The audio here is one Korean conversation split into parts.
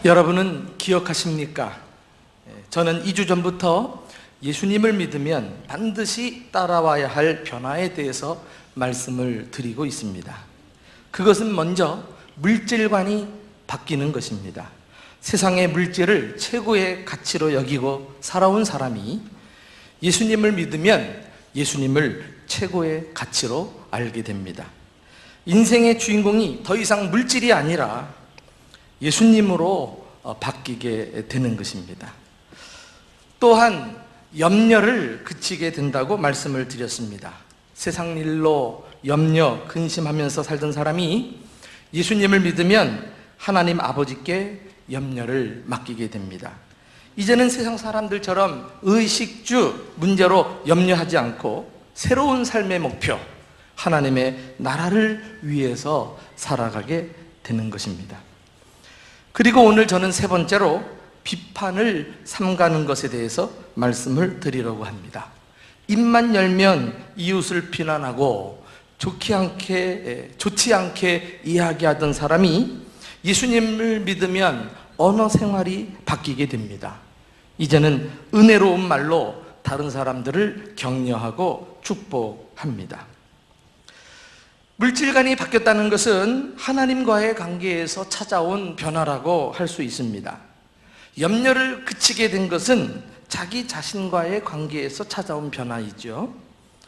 여러분은 기억하십니까? 저는 2주 전부터 예수님을 믿으면 반드시 따라와야 할 변화에 대해서 말씀을 드리고 있습니다. 그것은 먼저 물질관이 바뀌는 것입니다. 세상의 물질을 최고의 가치로 여기고 살아온 사람이 예수님을 믿으면 예수님을 최고의 가치로 알게 됩니다. 인생의 주인공이 더 이상 물질이 아니라 예수님으로 바뀌게 되는 것입니다. 또한 염려를 그치게 된다고 말씀을 드렸습니다. 세상 일로 염려, 근심하면서 살던 사람이 예수님을 믿으면 하나님 아버지께 염려를 맡기게 됩니다. 이제는 세상 사람들처럼 의식주 문제로 염려하지 않고 새로운 삶의 목표, 하나님의 나라를 위해서 살아가게 되는 것입니다. 그리고 오늘 저는 세 번째로 비판을 삼가는 것에 대해서 말씀을 드리려고 합니다. 입만 열면 이웃을 비난하고 좋지 않게 이야기하던 사람이 예수님을 믿으면 언어 생활이 바뀌게 됩니다. 이제는 은혜로운 말로 다른 사람들을 격려하고 축복합니다. 물질관이 바뀌었다는 것은 하나님과의 관계에서 찾아온 변화라고 할 수 있습니다. 염려를 그치게 된 것은 자기 자신과의 관계에서 찾아온 변화이죠.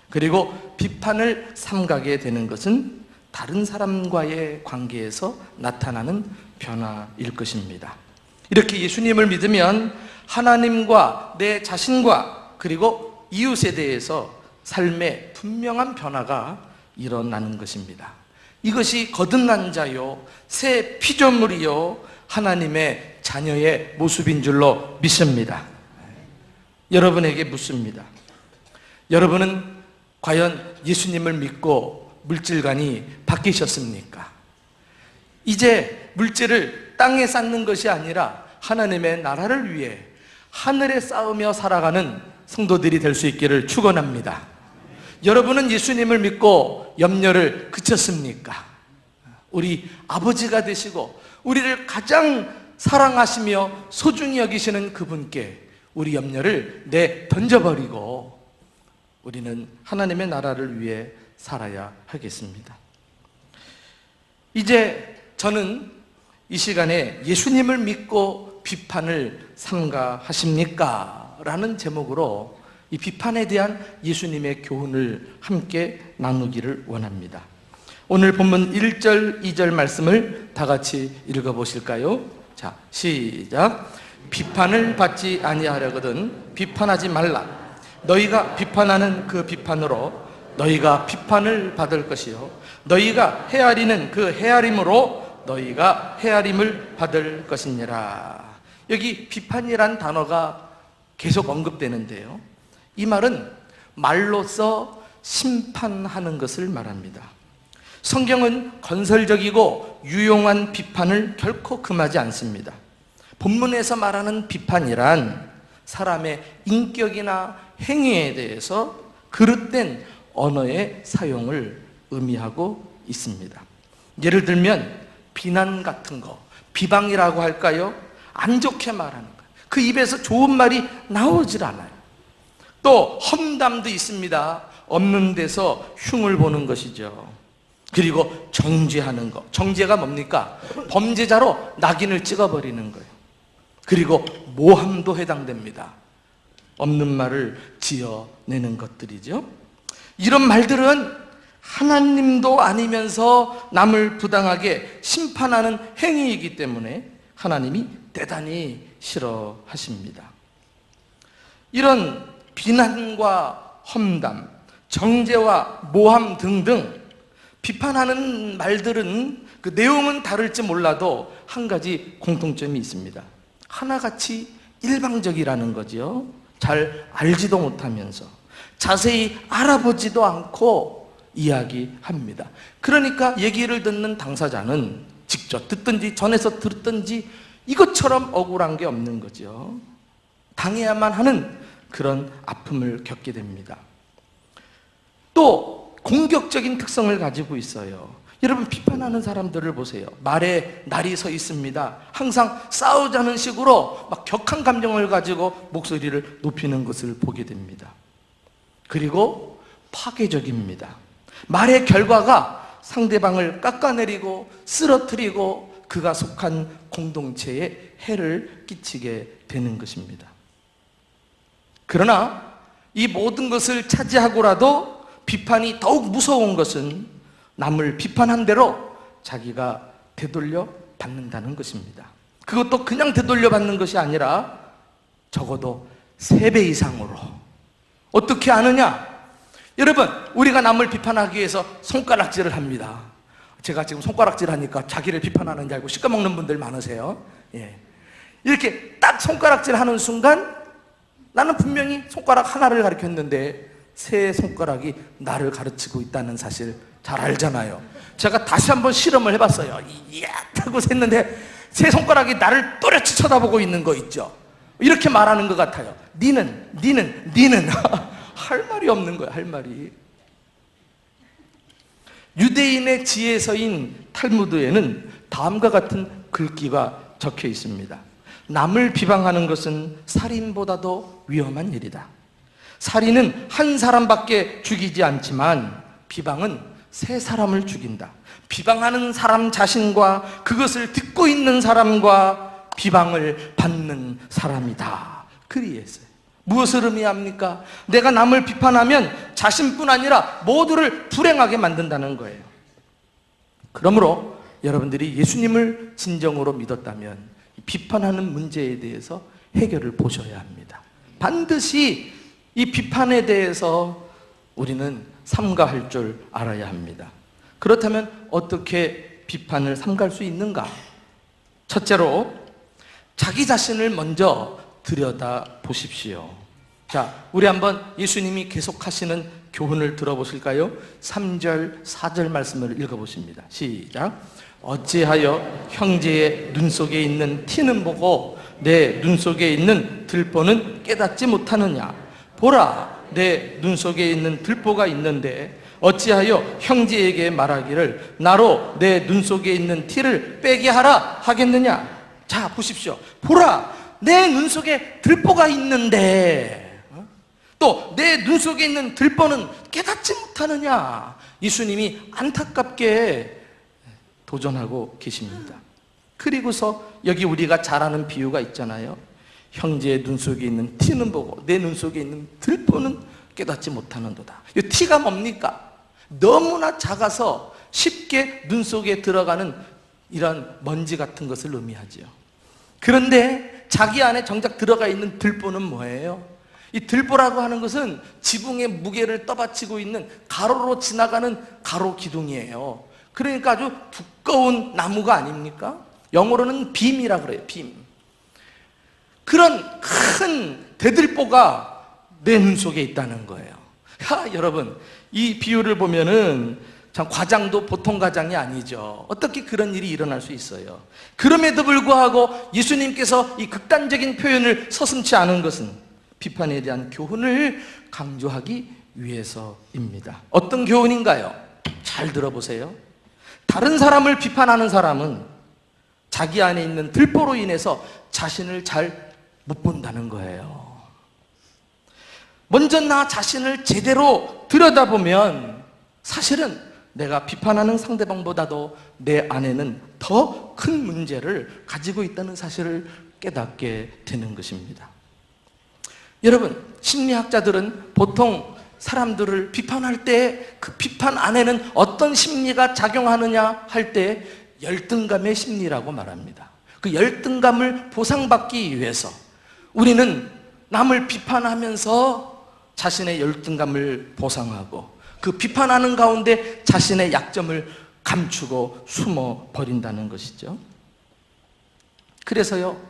그리고 비판을 삼가게 되는 것은 다른 사람과의 관계에서 나타나는 변화일 것입니다. 이렇게 예수님을 믿으면 하나님과 내 자신과 그리고 이웃에 대해서 삶의 분명한 변화가 일어나는 것입니다. 이것이 거듭난 자요, 새 피조물이요, 하나님의 자녀의 모습인 줄로 믿습니다. 여러분에게 묻습니다. 여러분은 과연 예수님을 믿고 물질관이 바뀌셨습니까? 이제 물질을 땅에 쌓는 것이 아니라 하나님의 나라를 위해 하늘에 쌓으며 살아가는 성도들이 될 수 있기를 축원합니다. 여러분은 예수님을 믿고 염려를 그쳤습니까? 우리 아버지가 되시고 우리를 가장 사랑하시며 소중히 여기시는 그분께 우리 염려를 던져버리고 우리는 하나님의 나라를 위해 살아야 하겠습니다. 이제 저는 이 시간에 예수님을 믿고 비판을 삼가하십니까? 라는 제목으로 이 비판에 대한 예수님의 교훈을 함께 나누기를 원합니다. 오늘 본문 1절, 2절 말씀을 다 같이 읽어보실까요? 자, 시작. 비판을 받지 아니하려거든 비판하지 말라. 너희가 비판하는 그 비판으로 너희가 비판을 받을 것이요 너희가 헤아리는 그 헤아림으로 너희가 헤아림을 받을 것이니라. 여기 비판이란 단어가 계속 언급되는데요, 이 말은 말로써 심판하는 것을 말합니다. 성경은 건설적이고 유용한 비판을 결코 금하지 않습니다. 본문에서 말하는 비판이란 사람의 인격이나 행위에 대해서 그릇된 언어의 사용을 의미하고 있습니다. 예를 들면 비난 같은 거, 비방이라고 할까요? 안 좋게 말하는 거, 그 입에서 좋은 말이 나오질 않아요. 또 험담도 있습니다. 없는 데서 흉을 보는 것이죠. 그리고 정죄하는 것, 정죄가 뭡니까? 범죄자로 낙인을 찍어버리는 거예요. 그리고 모함도 해당됩니다. 없는 말을 지어내는 것들이죠. 이런 말들은 하나님도 아니면서 남을 부당하게 심판하는 행위이기 때문에 하나님이 대단히 싫어하십니다. 이런 비난과 험담, 정죄와 모함 등등 비판하는 말들은 그 내용은 다를지 몰라도 한 가지 공통점이 있습니다. 하나같이 일방적이라는 거죠. 잘 알지도 못하면서 자세히 알아보지도 않고 이야기합니다. 그러니까 얘기를 듣는 당사자는 직접 듣든지 전에서 들었든지 이것처럼 억울한 게 없는 거죠. 당해야만 하는 그런 아픔을 겪게 됩니다. 또 공격적인 특성을 가지고 있어요. 여러분, 비판하는 사람들을 보세요. 말에 날이 서 있습니다. 항상 싸우자는 식으로 막 격한 감정을 가지고 목소리를 높이는 것을 보게 됩니다. 그리고 파괴적입니다. 말의 결과가 상대방을 깎아내리고 쓰러뜨리고 그가 속한 공동체에 해를 끼치게 되는 것입니다. 그러나 이 모든 것을 차지하고라도 비판이 더욱 무서운 것은 남을 비판한 대로 자기가 되돌려 받는다는 것입니다. 그것도 그냥 되돌려 받는 것이 아니라 적어도 3배 이상으로. 어떻게 아느냐? 여러분, 우리가 남을 비판하기 위해서 손가락질을 합니다. 제가 지금 손가락질 하니까 자기를 비판하는 줄 알고 시꺼먹는 분들 많으세요. 예. 이렇게 딱 손가락질 하는 순간 나는 분명히 손가락 하나를 가르쳤는데 세 손가락이 나를 가르치고 있다는 사실 잘 알잖아요. 제가 다시 한번 실험을 해봤어요. 이야 하고 셌는데 세 손가락이 나를 또렷이 쳐다보고 있는 거 있죠. 이렇게 말하는 것 같아요. 니는 할 말이 없는 거야. 할 말이. 유대인의 지혜서인 탈무드에는 다음과 같은 글귀가 적혀 있습니다. 남을 비방하는 것은 살인보다도 위험한 일이다. 살인은 한 사람밖에 죽이지 않지만 비방은 3사람을 죽인다. 비방하는 사람 자신과 그것을 듣고 있는 사람과 비방을 받는 사람이다. 그리했어요. 무엇을 의미합니까? 내가 남을 비판하면 자신뿐 아니라 모두를 불행하게 만든다는 거예요. 그러므로 여러분들이 예수님을 진정으로 믿었다면 비판하는 문제에 대해서 해결을 보셔야 합니다. 반드시 이 비판에 대해서 우리는 삼가할 줄 알아야 합니다. 그렇다면 어떻게 비판을 삼갈 수 있는가? 첫째로 자기 자신을 먼저 들여다 보십시오. 자, 우리 한번 예수님이 계속하시는 교훈을 들어보실까요? 3절, 4절 말씀을 읽어보십니다. 시작. 어찌하여 형제의 눈 속에 있는 티는 보고 내 눈 속에 있는 들보는 깨닫지 못하느냐? 보라, 내 눈 속에 있는 들보가 있는데 어찌하여 형제에게 말하기를 나로 내 눈 속에 있는 티를 빼게 하라 하겠느냐? 자, 보십시오. 보라, 내 눈 속에 들보가 있는데 또 내 눈 속에 있는 들보는 깨닫지 못하느냐? 예수님이 안타깝게 도전하고 계십니다. 그리고서 여기 우리가 잘 아는 비유가 있잖아요. 형제의 눈 속에 있는 티는 보고 내 눈 속에 있는 들보는 깨닫지 못하는도다. 이 티가 뭡니까? 너무나 작아서 쉽게 눈 속에 들어가는 이런 먼지 같은 것을 의미하죠. 그런데 자기 안에 정작 들어가 있는 들보는 뭐예요? 이 들보라고 하는 것은 지붕의 무게를 떠받치고 있는 가로로 지나가는 가로 기둥이에요. 그러니까 아주 두꺼운 나무가 아닙니까? 영어로는 빔이라 그래요. 빔. 그런 큰 대들보가 내 눈 속에 있다는 거예요. 여러분, 이 비유를 보면은 참 과장도 보통 과장이 아니죠. 어떻게 그런 일이 일어날 수 있어요? 그럼에도 불구하고 예수님께서 이 극단적인 표현을 서슴지 않은 것은 비판에 대한 교훈을 강조하기 위해서입니다. 어떤 교훈인가요? 잘 들어보세요. 다른 사람을 비판하는 사람은 자기 안에 있는 들보로 인해서 자신을 잘 못 본다는 거예요. 먼저 나 자신을 제대로 들여다보면 사실은 내가 비판하는 상대방보다도 내 안에는 더 큰 문제를 가지고 있다는 사실을 깨닫게 되는 것입니다. 여러분, 심리학자들은 보통 사람들을 비판할 때 그 비판 안에는 어떤 심리가 작용하느냐 할 때 열등감의 심리라고 말합니다. 그 열등감을 보상받기 위해서 우리는 남을 비판하면서 자신의 열등감을 보상하고 그 비판하는 가운데 자신의 약점을 감추고 숨어 버린다는 것이죠. 그래서요,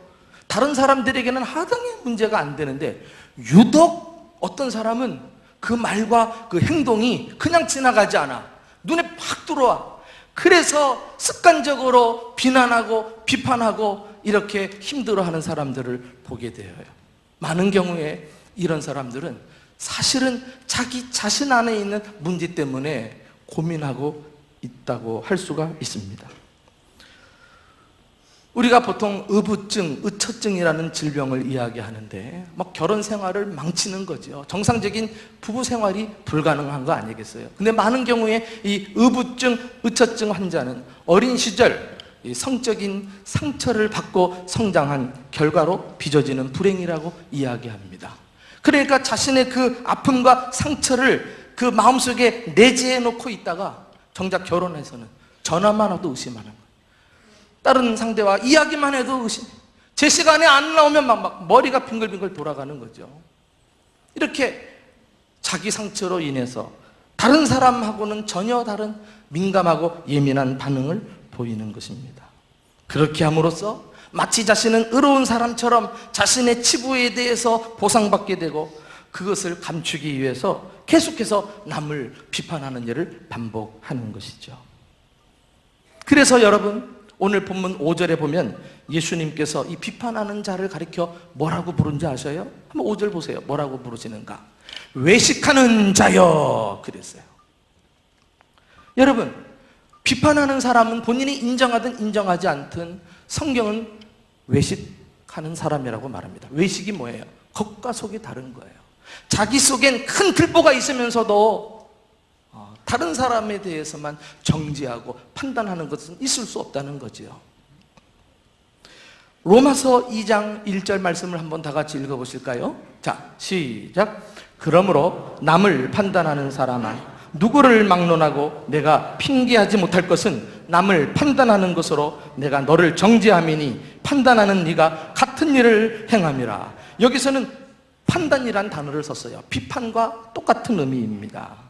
다른 사람들에게는 하등의 문제가 안 되는데 유독 어떤 사람은 그 말과 그 행동이 그냥 지나가지 않아. 눈에 팍 들어와. 그래서 습관적으로 비난하고 비판하고 이렇게 힘들어하는 사람들을 보게 되어요. 많은 경우에 이런 사람들은 사실은 자기 자신 안에 있는 문제 때문에 고민하고 있다고 할 수가 있습니다. 우리가 보통 의부증, 의처증이라는 질병을 이야기하는데 막 결혼 생활을 망치는 거죠. 정상적인 부부 생활이 불가능한 거 아니겠어요? 근데 많은 경우에 이 의부증, 의처증 환자는 어린 시절 이 성적인 상처를 받고 성장한 결과로 빚어지는 불행이라고 이야기합니다. 그러니까 자신의 그 아픔과 상처를 그 마음속에 내재해 놓고 있다가 정작 결혼해서는 전화만 와도 의심하는 거예요. 다른 상대와 이야기만 해도 의심. 제 시간에 안 나오면 막 머리가 빙글빙글 돌아가는 거죠. 이렇게 자기 상처로 인해서 다른 사람하고는 전혀 다른 민감하고 예민한 반응을 보이는 것입니다. 그렇게 함으로써 마치 자신은 의로운 사람처럼 자신의 치부에 대해서 보상받게 되고 그것을 감추기 위해서 계속해서 남을 비판하는 일을 반복하는 것이죠. 그래서 여러분, 오늘 본문 5절에 보면 예수님께서 이 비판하는 자를 가리켜 뭐라고 부른지 아셔요? 한번 5절 보세요. 뭐라고 부르시는가? 외식하는 자여 그랬어요. 여러분, 비판하는 사람은 본인이 인정하든 인정하지 않든 성경은 외식하는 사람이라고 말합니다. 외식이 뭐예요? 겉과 속이 다른 거예요. 자기 속엔 큰 들보가 있으면서도 다른 사람에 대해서만 정죄하고 판단하는 것은 있을 수 없다는 거지요. 로마서 2장 1절 말씀을 한번 다 같이 읽어보실까요? 자, 시작. 그러므로 남을 판단하는 사람아, 누구를 막론하고 내가 핑계하지 못할 것은 남을 판단하는 것으로 내가 너를 정죄함이니 판단하는 네가 같은 일을 행함이라. 여기서는 판단이란 단어를 썼어요. 비판과 똑같은 의미입니다.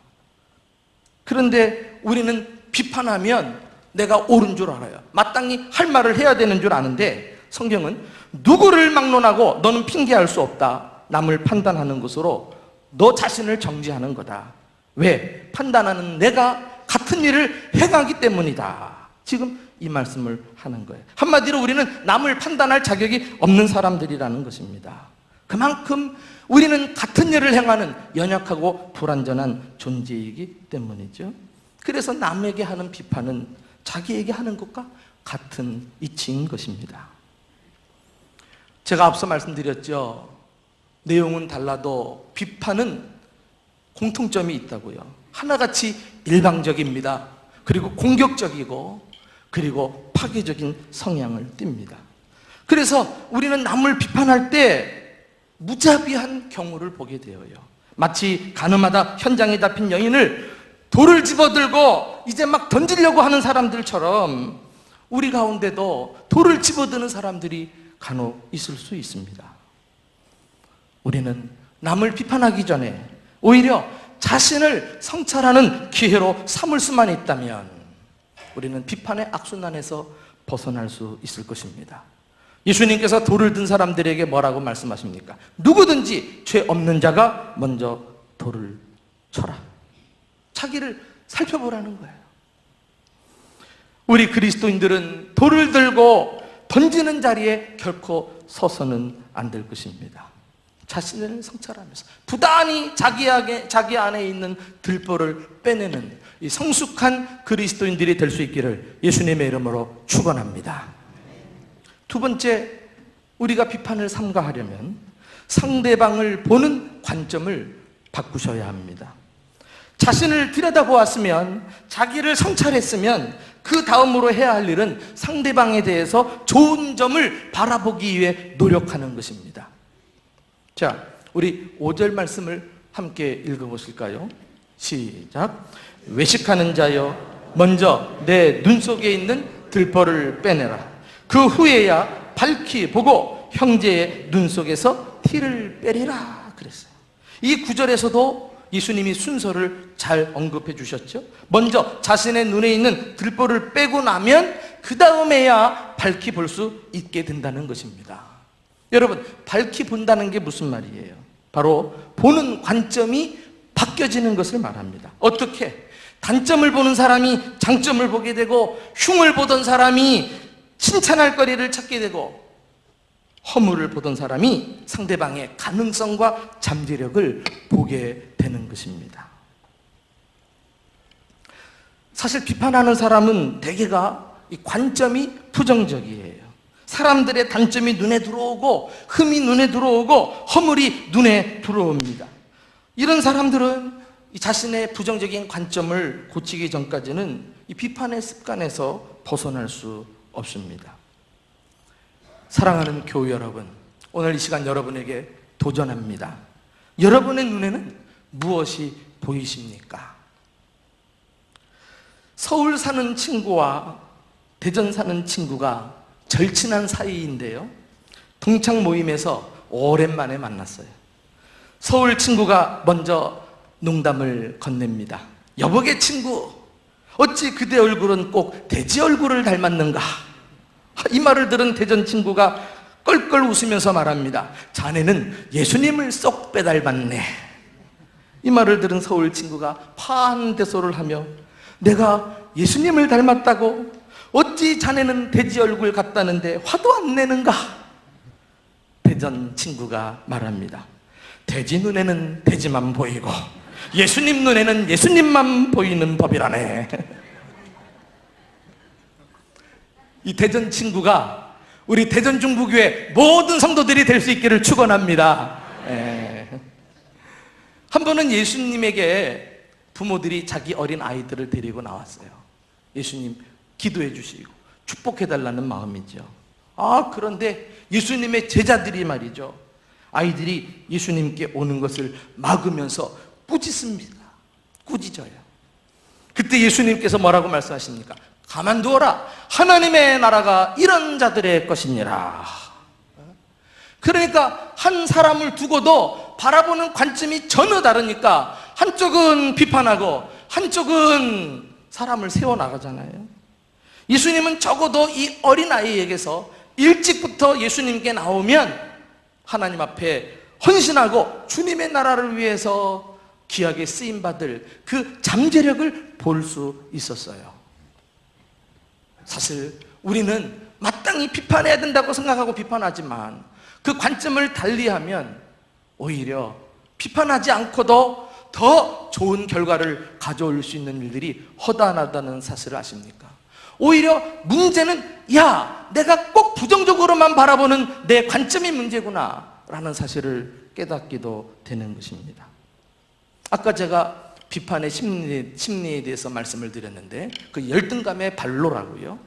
그런데 우리는 비판하면 내가 옳은 줄 알아요. 마땅히 할 말을 해야 되는 줄 아는데 성경은 누구를 막론하고 너는 핑계할 수 없다. 남을 판단하는 것으로 너 자신을 정죄하는 거다. 왜? 판단하는 내가 같은 일을 행하기 때문이다. 지금 이 말씀을 하는 거예요. 한마디로 우리는 남을 판단할 자격이 없는 사람들이라는 것입니다. 그만큼 우리는 같은 일을 행하는 연약하고 불완전한 존재이기 때문이죠. 그래서 남에게 하는 비판은 자기에게 하는 것과 같은 이치인 것입니다. 제가 앞서 말씀드렸죠. 내용은 달라도 비판은 공통점이 있다고요. 하나같이 일방적입니다. 그리고 공격적이고 그리고 파괴적인 성향을 띱니다. 그래서 우리는 남을 비판할 때 무자비한 경우를 보게 되어요. 마치 가늠하다 현장에 잡힌 여인을 돌을 집어들고 이제 막 던지려고 하는 사람들처럼 우리 가운데도 돌을 집어드는 사람들이 간혹 있을 수 있습니다. 우리는 남을 비판하기 전에 오히려 자신을 성찰하는 기회로 삼을 수만 있다면 우리는 비판의 악순환에서 벗어날 수 있을 것입니다. 예수님께서 돌을 든 사람들에게 뭐라고 말씀하십니까? 누구든지 죄 없는 자가 먼저 돌을 쳐라. 자기를 살펴보라는 거예요. 우리 그리스도인들은 돌을 들고 던지는 자리에 결코 서서는 안 될 것입니다. 자신을 성찰하면서 부단히 자기 안에 있는 들보를 빼내는 이 성숙한 그리스도인들이 될 수 있기를 예수님의 이름으로 축원합니다. 두 번째, 우리가 비판을 삼가하려면 상대방을 보는 관점을 바꾸셔야 합니다. 자신을 들여다보았으면, 자기를 성찰했으면 그 다음으로 해야 할 일은 상대방에 대해서 좋은 점을 바라보기 위해 노력하는 것입니다. 자, 우리 5절 말씀을 함께 읽어보실까요? 시작. 외식하는 자여, 먼저 내 눈 속에 있는 들보를 빼내라. 그 후에야 밝히 보고 형제의 눈 속에서 티를 빼리라 그랬어요. 이 구절에서도 예수님이 순서를 잘 언급해 주셨죠. 먼저 자신의 눈에 있는 들보를 빼고 나면 그 다음에야 밝히 볼 수 있게 된다는 것입니다. 여러분, 밝히 본다는 게 무슨 말이에요? 바로 보는 관점이 바뀌어지는 것을 말합니다. 어떻게? 단점을 보는 사람이 장점을 보게 되고, 흉을 보던 사람이 칭찬할 거리를 찾게 되고, 허물을 보던 사람이 상대방의 가능성과 잠재력을 보게 되는 것입니다. 사실 비판하는 사람은 대개가 이 관점이 부정적이에요. 사람들의 단점이 눈에 들어오고 흠이 눈에 들어오고 허물이 눈에 들어옵니다. 이런 사람들은 이 자신의 부정적인 관점을 고치기 전까지는 이 비판의 습관에서 벗어날 수 없습니다. 사랑하는 교우 여러분, 오늘 이 시간 여러분에게 도전합니다. 여러분의 눈에는 무엇이 보이십니까? 서울 사는 친구와 대전 사는 친구가 절친한 사이인데요, 동창 모임에서 오랜만에 만났어요. 서울 친구가 먼저 농담을 건넵니다. 여보게 친구, 어찌 그대 얼굴은 꼭 돼지 얼굴을 닮았는가? 이 말을 들은 대전 친구가 껄껄 웃으면서 말합니다. 자네는 예수님을 쏙 빼닮았네. 이 말을 들은 서울 친구가 파한 대소를 하며, 내가 예수님을 닮았다고? 어찌 자네는 돼지 얼굴 같다는데 화도 안 내는가? 대전 친구가 말합니다. 돼지 눈에는 돼지만 보이고 예수님 눈에는 예수님만 보이는 법이라네. 이 대전 친구가 우리 대전 중부교회 모든 성도들이 될 수 있기를 축원합니다. 한 번은 예수님에게 부모들이 자기 어린 아이들을 데리고 나왔어요. 예수님 기도해 주시고 축복해 달라는 마음이죠. 그런데 예수님의 제자들이 말이죠, 아이들이 예수님께 오는 것을 막으면서 꾸짖습니다. 꾸짖어요. 그때 예수님께서 뭐라고 말씀하십니까? 가만두어라. 하나님의 나라가 이런 자들의 것이니라. 그러니까 한 사람을 두고도 바라보는 관점이 전혀 다르니까 한쪽은 비판하고 한쪽은 사람을 세워나가잖아요. 예수님은 적어도 이 어린아이에게서 일찍부터 예수님께 나오면 하나님 앞에 헌신하고 주님의 나라를 위해서 귀하게 쓰임받을 그 잠재력을 볼 수 있었어요. 사실 우리는 마땅히 비판해야 된다고 생각하고 비판하지만 그 관점을 달리하면 오히려 비판하지 않고도 더 좋은 결과를 가져올 수 있는 일들이 허다하다는 사실을 아십니까? 오히려 문제는 내가 꼭 부정적으로만 바라보는 내 관점이 문제구나 라는 사실을 깨닫기도 되는 것입니다. 아까 제가 비판의 심리에 대해서 말씀을 드렸는데 그 열등감의 발로라고요.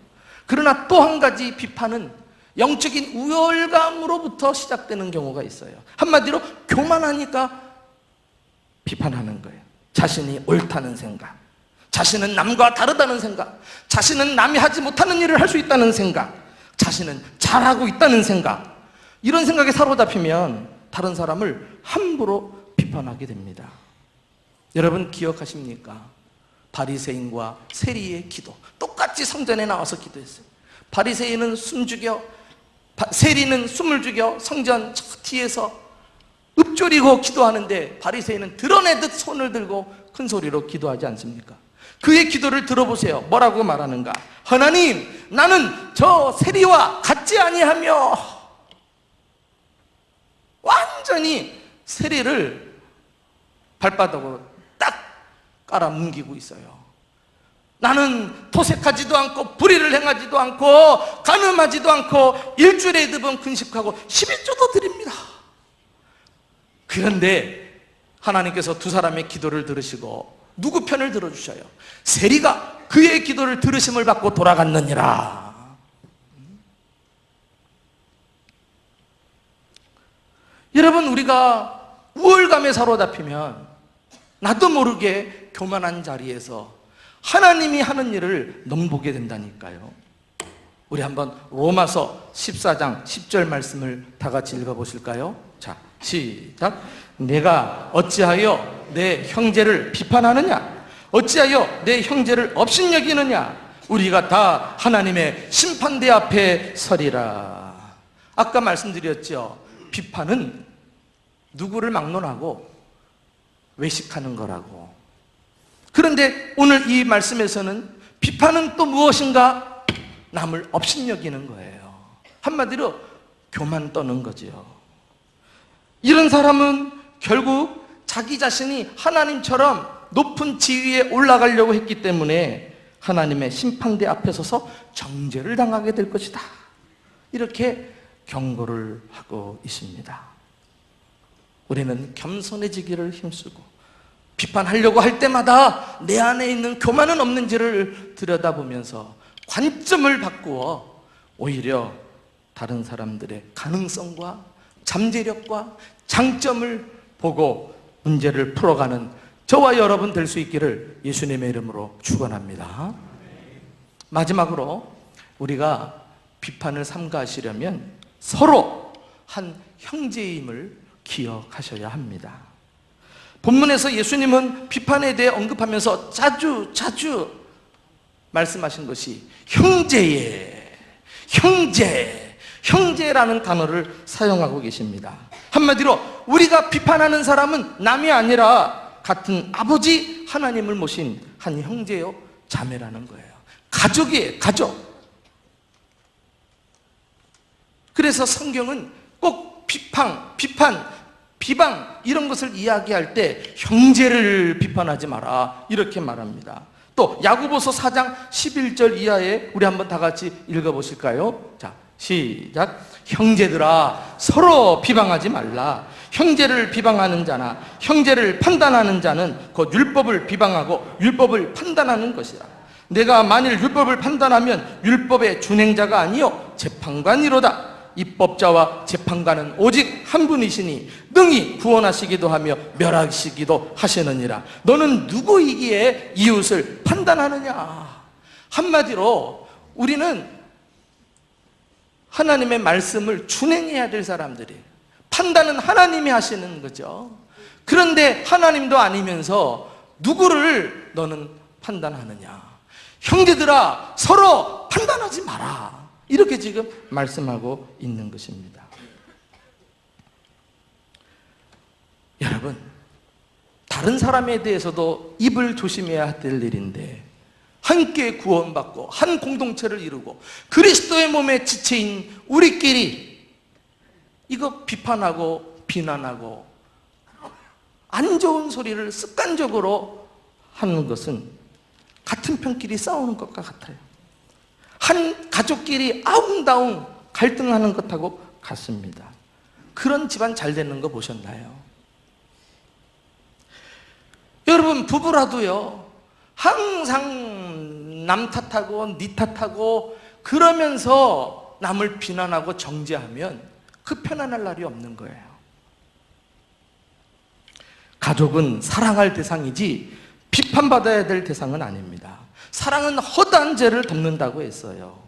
그러나 또 한 가지 비판은 영적인 우월감으로부터 시작되는 경우가 있어요. 한마디로 교만하니까 비판하는 거예요. 자신이 옳다는 생각, 자신은 남과 다르다는 생각, 자신은 남이 하지 못하는 일을 할 수 있다는 생각, 자신은 잘하고 있다는 생각, 이런 생각에 사로잡히면 다른 사람을 함부로 비판하게 됩니다. 여러분 기억하십니까? 바리새인과 세리의 기도, 똑같이 성전에 나와서 기도했어요. 바리새인은 세리는 숨을 죽여 성전 뒤에서 읊조리고 기도하는데 바리새인은 드러내듯 손을 들고 큰 소리로 기도하지 않습니까? 그의 기도를 들어보세요. 뭐라고 말하는가? 하나님, 나는 저 세리와 같지 아니하며, 완전히 세리를 발바닥으로 딱 깔아뭉기고 있어요. 나는 토색하지도 않고 불의를 행하지도 않고 간음하지도 않고 일주일에 2번 근식하고 11조도 드립니다. 그런데 하나님께서 두 사람의 기도를 들으시고 누구 편을 들어주셔요? 세리가 그의 기도를 들으심을 받고 돌아갔느니라. 여러분, 우리가 우월감에 사로잡히면 나도 모르게 교만한 자리에서 하나님이 하는 일을 넘보게 된다니까요. 우리 한번 로마서 14장 10절 말씀을 다 같이 읽어보실까요? 자, 시작. 내가 어찌하여 내 형제를 비판하느냐? 어찌하여 내 형제를 업신여기느냐? 우리가 다 하나님의 심판대 앞에 서리라. 아까 말씀드렸죠. 비판은 누구를 막론하고 외식하는 거라고. 그런데 오늘 이 말씀에서는 비판은 또 무엇인가? 남을 업신여기는 거예요. 한마디로 교만 떠는 거죠. 이런 사람은 결국 자기 자신이 하나님처럼 높은 지위에 올라가려고 했기 때문에 하나님의 심판대 앞에 서서 정죄를 당하게 될 것이다. 이렇게 경고를 하고 있습니다. 우리는 겸손해지기를 힘쓰고 비판하려고 할 때마다 내 안에 있는 교만은 없는지를 들여다보면서 관점을 바꾸어 오히려 다른 사람들의 가능성과 잠재력과 장점을 보고 문제를 풀어가는 저와 여러분 될 수 있기를 예수님의 이름으로 축원합니다. 마지막으로 우리가 비판을 삼가하시려면 서로 한 형제임을 기억하셔야 합니다. 본문에서 예수님은 비판에 대해 언급하면서 자주 말씀하신 것이 형제라는 단어를 사용하고 계십니다. 한마디로 우리가 비판하는 사람은 남이 아니라 같은 아버지 하나님을 모신 한 형제요 자매라는 거예요. 가족이에요, 가족. 그래서 성경은 꼭 비방 이런 것을 이야기할 때 형제를 비판하지 마라 이렇게 말합니다. 또 야고보서 4장 11절 이하에 우리 한번 다 같이 읽어보실까요? 자, 시작. 형제들아 서로 비방하지 말라. 형제를 비방하는 자나 형제를 판단하는 자는 곧 율법을 비방하고 율법을 판단하는 것이라. 내가 만일 율법을 판단하면 율법의 준행자가 아니요 재판관이로다. 입법자와 재판관은 오직 한 분이시니 능히 구원하시기도 하며 멸하시기도 하시느니라. 너는 누구이기에 이웃을 판단하느냐. 한마디로 우리는 하나님의 말씀을 준행해야 될 사람들이에요. 판단은 하나님이 하시는 거죠. 그런데 하나님도 아니면서 누구를 너는 판단하느냐. 형제들아 서로 판단하지 마라. 이렇게 지금 말씀하고 있는 것입니다. 여러분, 다른 사람에 대해서도 입을 조심해야 될 일인데 함께 구원받고 한 공동체를 이루고 그리스도의 몸의 지체인 우리끼리 이거 비판하고 비난하고 안 좋은 소리를 습관적으로 하는 것은 같은 편끼리 싸우는 것과 같아요. 한 가족끼리 아웅다웅 갈등하는 것하고 같습니다. 그런 집안 잘 되는 거 보셨나요? 여러분, 부부라도요 항상 남 탓하고 니 탓하고 그러면서 남을 비난하고 정죄하면 그 편안할 날이 없는 거예요. 가족은 사랑할 대상이지 비판받아야 될 대상은 아닙니다. 사랑은 허다한 죄를 덮는다고 했어요.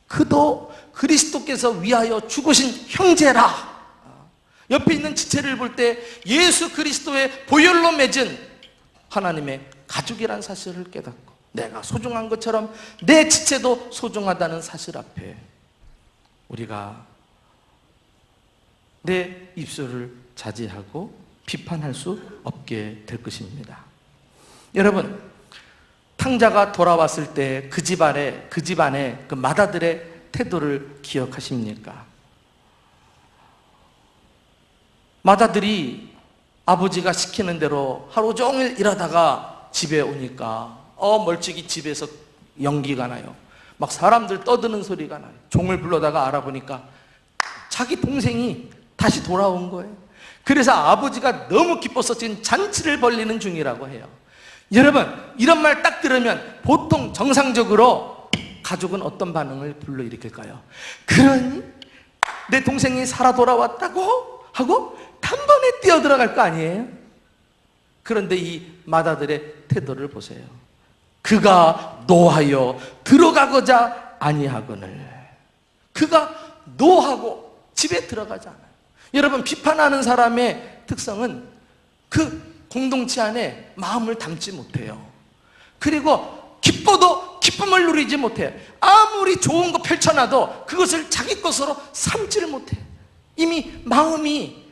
그도 그리스도께서 위하여 죽으신 형제라. 옆에 있는 지체를 볼 때 예수 그리스도의 보혈로 맺은 하나님의 가족이란 사실을 깨닫고 내가 소중한 것처럼 내 지체도 소중하다는 사실 앞에 우리가 내 입술을 자제하고 비판할 수 없게 될 것입니다. 여러분, 탕자가 돌아왔을 때 그 집안의 그 맏아들의 태도를 기억하십니까? 맏아들이 아버지가 시키는 대로 하루 종일 일하다가 집에 오니까 멀찍이 집에서 연기가 나요. 막 사람들 떠드는 소리가 나요. 종을 불러다가 알아보니까 자기 동생이 다시 돌아온 거예요. 그래서 아버지가 너무 기뻐서 지금 잔치를 벌리는 중이라고 해요. 여러분, 이런 말 딱 들으면 보통 정상적으로 가족은 어떤 반응을 불러일으킬까요? 그러니 내 동생이 살아 돌아왔다고 하고 단번에 뛰어들어갈 거 아니에요? 그런데 이 맏아들의 태도를 보세요. 그가 노하여 들어가고자 아니하거늘. 그가 노하고 집에 들어가지 않아요. 여러분, 비판하는 사람의 특성은 그 공동체 안에 마음을 담지 못해요. 그리고 기뻐도 기쁨을 누리지 못해요. 아무리 좋은 거 펼쳐놔도 그것을 자기 것으로 삼지를 못해요. 이미 마음이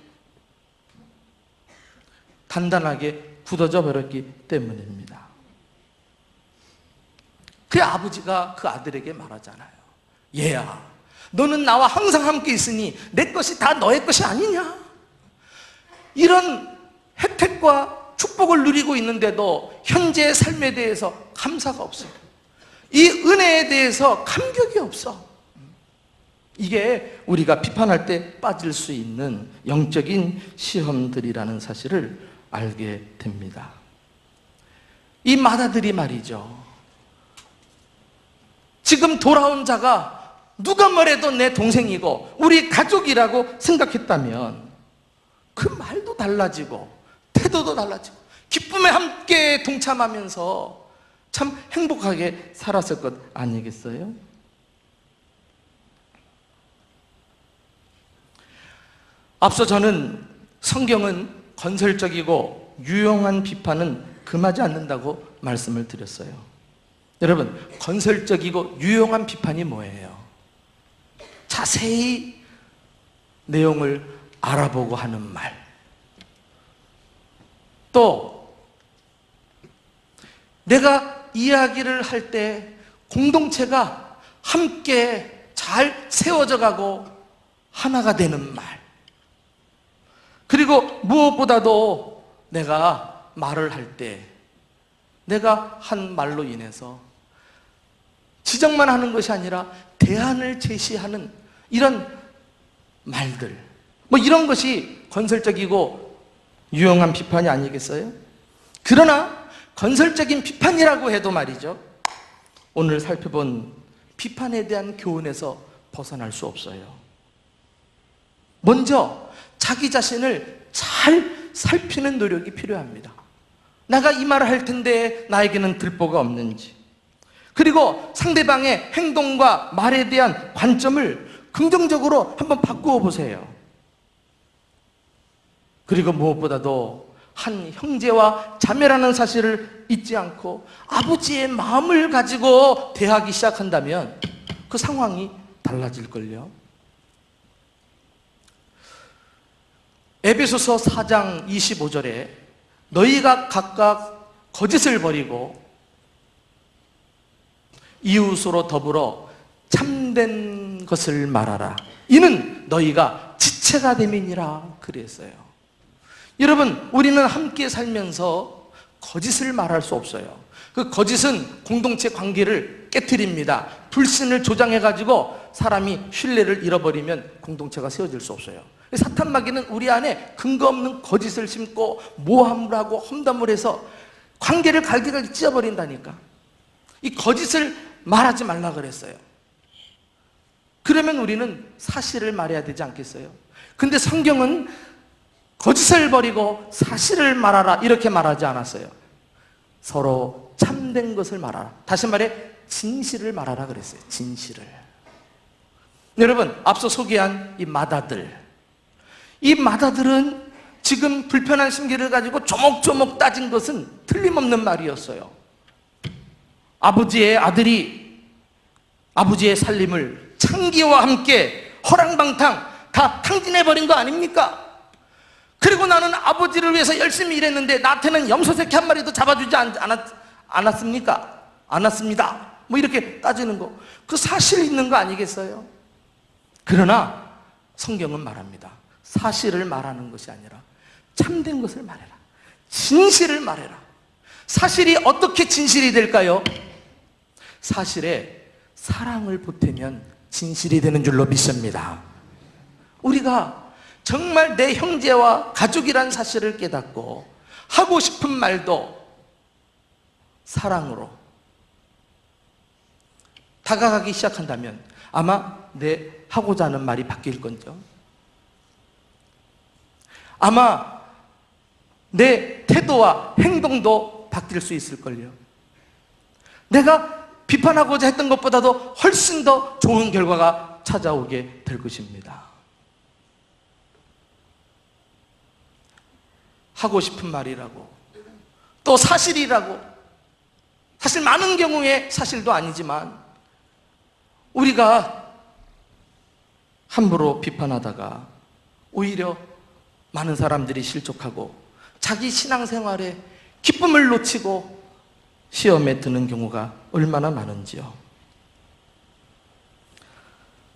단단하게 굳어져 버렸기 때문입니다. 그 아버지가 그 아들에게 말하잖아요. 얘야, 너는 나와 항상 함께 있으니 내 것이 다 너의 것이 아니냐? 이런 혜택과 축복 축복을 누리고 있는데도 현재의 삶에 대해서 감사가 없어요. 이 은혜에 대해서 감격이 없어. 이게 우리가 비판할 때 빠질 수 있는 영적인 시험들이라는 사실을 알게 됩니다. 이 마다들이 말이죠, 지금 돌아온 자가 누가 뭐래도 내 동생이고 우리 가족이라고 생각했다면 그 말도 달라지고 태도도 달라지고 기쁨에 함께 동참하면서 참 행복하게 살았을 것 아니겠어요? 앞서 저는 성경은 건설적이고 유용한 비판은 금하지 않는다고 말씀을 드렸어요. 여러분, 건설적이고 유용한 비판이 뭐예요? 자세히 내용을 알아보고 하는 말. 또 내가 이야기를 할 때 공동체가 함께 잘 세워져 가고 하나가 되는 말. 그리고 무엇보다도 내가 말을 할 때 내가 한 말로 인해서 지적만 하는 것이 아니라 대안을 제시하는 이런 말들, 이런 것이 건설적이고 유용한 비판이 아니겠어요? 그러나 건설적인 비판이라고 해도 말이죠, 오늘 살펴본 비판에 대한 교훈에서 벗어날 수 없어요. 먼저 자기 자신을 잘 살피는 노력이 필요합니다. 내가 이 말을 할 텐데 나에게는 들보가 없는지, 그리고 상대방의 행동과 말에 대한 관점을 긍정적으로 한번 바꾸어 보세요. 그리고 무엇보다도 한 형제와 자매라는 사실을 잊지 않고 아버지의 마음을 가지고 대하기 시작한다면 그 상황이 달라질걸요. 에베소서 4장 25절에 너희가 각각 거짓을 버리고 이웃으로 더불어 참된 것을 말하라. 이는 너희가 지체가 됨이니라 그랬어요. 여러분, 우리는 함께 살면서 거짓을 말할 수 없어요. 그 거짓은 공동체 관계를 깨트립니다. 불신을 조장해가지고 사람이 신뢰를 잃어버리면 공동체가 세워질 수 없어요. 사탄마귀는 우리 안에 근거 없는 거짓을 심고 모함을 하고 험담을 해서 관계를 갈기갈기 찢어버린다니까. 이 거짓을 말하지 말라 그랬어요. 그러면 우리는 사실을 말해야 되지 않겠어요? 근데 성경은 거짓을 버리고 사실을 말하라 이렇게 말하지 않았어요. 서로 참된 것을 말하라. 다시 말해 진실을 말하라 그랬어요. 진실을. 여러분, 앞서 소개한 이 마다들, 이 마다들은 지금 불편한 심기를 가지고 조목조목 따진 것은 틀림없는 말이었어요. 아버지의 아들이 아버지의 살림을 창기와 함께 허랑방탕 다 탕진해버린 거 아닙니까? 그리고 나는 아버지를 위해서 열심히 일했는데 나한테는 염소새끼 한 마리도 잡아주지 않았습니까? 않았습니다. 이렇게 따지는 거, 그 사실 있는 거 아니겠어요? 그러나 성경은 말합니다. 사실을 말하는 것이 아니라 참된 것을 말해라. 진실을 말해라. 사실이 어떻게 진실이 될까요? 사실에 사랑을 보태면 진실이 되는 줄로 믿습니다. 우리가 정말 내 형제와 가족이란 사실을 깨닫고 하고 싶은 말도 사랑으로 다가가기 시작한다면 아마 내 하고자 하는 말이 바뀔 건죠. 아마 내 태도와 행동도 바뀔 수 있을걸요. 내가 비판하고자 했던 것보다도 훨씬 더 좋은 결과가 찾아오게 될 것입니다. 하고 싶은 말이라고, 또 사실이라고, 사실 많은 경우에 사실도 아니지만 우리가 함부로 비판하다가 오히려 많은 사람들이 실족하고 자기 신앙생활에 기쁨을 놓치고 시험에 드는 경우가 얼마나 많은지요.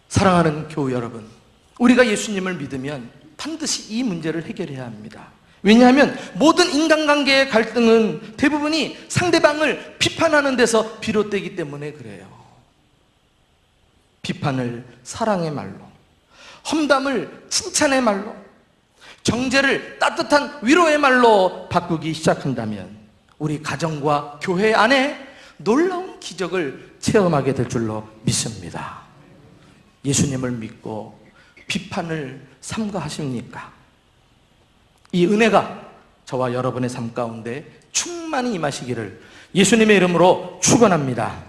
사랑하는 교우 여러분, 우리가 예수님을 믿으면 반드시 이 문제를 해결해야 합니다. 왜냐하면 모든 인간관계의 갈등은 대부분이 상대방을 비판하는 데서 비롯되기 때문에 그래요. 비판을 사랑의 말로, 험담을 칭찬의 말로, 정죄를 따뜻한 위로의 말로 바꾸기 시작한다면 우리 가정과 교회 안에 놀라운 기적을 체험하게 될 줄로 믿습니다. 예수님을 믿고 비판을 삼가하십니까? 이 은혜가 저와 여러분의 삶 가운데 충만히 임하시기를 예수님의 이름으로 축원합니다.